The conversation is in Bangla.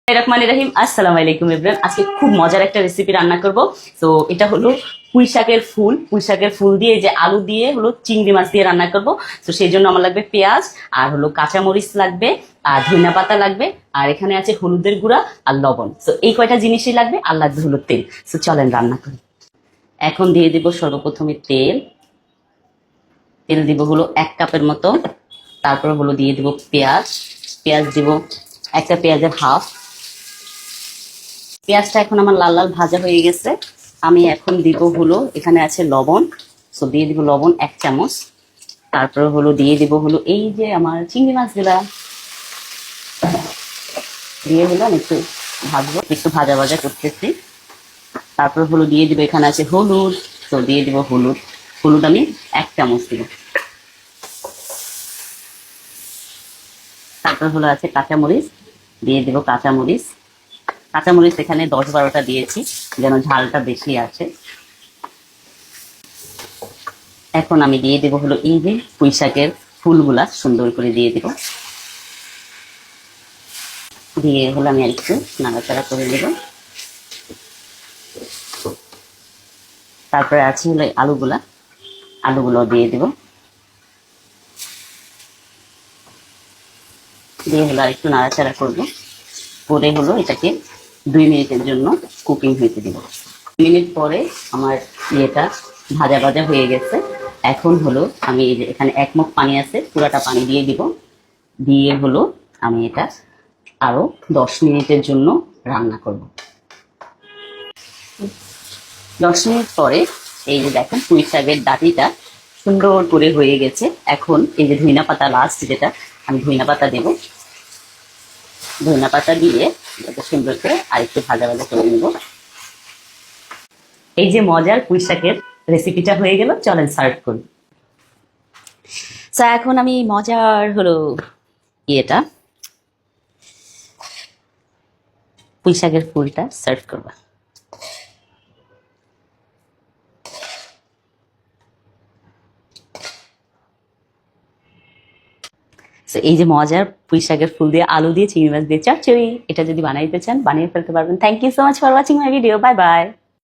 রহমানির রহিম, আসসালামু আলাইকুম এভরিওয়ান। আজকে খুব মজার একটা রেসিপি রান্না করব। তো এটা হলো পুঁই শাকের ফুল দিয়ে যে আলু দিয়ে হলো চিংড়ি মাছ দিয়ে রান্না করব। তো সেই জন্য আমার লাগবে পেঁয়াজ, আর হলো কাঁচামরিচ লাগবে, আর ধনিয়া পাতা লাগবে, আর এখানে আছে হলুদের গুঁড়া আর লবণ। তো এই কয়টা জিনিসই লাগবে, আর লাগবে হলো তেল। তো চলেন রান্না করি। এখন দিয়ে দিব সর্বপ্রথমে তেল। তেল দিব হলো 1 কাপের মতো। তারপর হলো দিয়ে দিব পেঁয়াজ। পেঁয়াজ দিব একটা পেঁয়াজের হাফ। পেঁয়াজটা এখন আমার লাল লাল ভাজা হয়ে গেছে। আমি এখন দিব হলো, এখানে আছে লবণ। তো দিয়ে দিব লবণ 1 চামচ। তারপরে হলো দিয়ে দিব হলো এই যে আমার চিংড়ি মাছগুলা দিয়ে হলো আমি একটু ভাজবো, একটু ভাজা ভাজা করতেছি। তারপরে হলো দিয়ে দিব, এখানে আছে হলুদ। তো দিয়ে দিব হলুদ। হলুদ আমি 1 চামচ দিব। তারপর হলো আছে কাঁচামরিচ। দিয়ে দিব কাঁচামরিচ। কাঁচামরিচ এখানে 10-12টা দিয়েছি, যেন ঝালটা বেশি আছে। এখন আমি দিয়ে দেবো হলো এই যে পুঁই শাকের ফুলগুলা সুন্দর করে দিয়ে দিব। দিয়ে হলো আমি একটু নাড়াচাড়া করে দেব। তারপরে আছে হলো আলুগুলো দিয়ে দিব। দিয়ে হলো আর একটু নাড়াচাড়া করবো। করে হলো এটাকে 2 মিনিটের জন্য কুকিং হইতে দিব। 2 মিনিট পরে আমার ইয়েটা ভাজা ভাজা হয়ে গেছে। এখন হলো আমি এই যে এখানে 1 মগ পানি আছে, পুরাটা পানি দিয়ে দিব। দিয়ে হলো আমি এটা আরো 10 মিনিটের জন্য রান্না করব। 10 মিনিট পরে এই যে দেখেন পুঁই শাকের ডাঁটিটা সুন্দর করে হয়ে গেছে। এখন এই যে ধনিয়া পাতা লাস্ট, যেটা আমি ধনিয়া পাতা দেবো। ধনিয়া পাতা দিয়ে এটা সুন্দর করে আরেকটু ভাজা ভাজা করে নেব। এই যে মজার পুঁই শাকের রেসিপিটা হয়ে গেল, চলেন সার্ভ করি। এখন আমি মজার হলো ইয়েটা পুঁই শাকের ফুলটা সার্ভ করবো। এই যে মজার পুঁই শাকের ফুল দিয়ে আলু দিয়ে চিংড়ি মাছ দিয়ে চচ্চড়ি, এটা যদি বানাইতে চান বানিয়ে ফেলতে পারবেন। Thank you so much for watching my video. Bye by.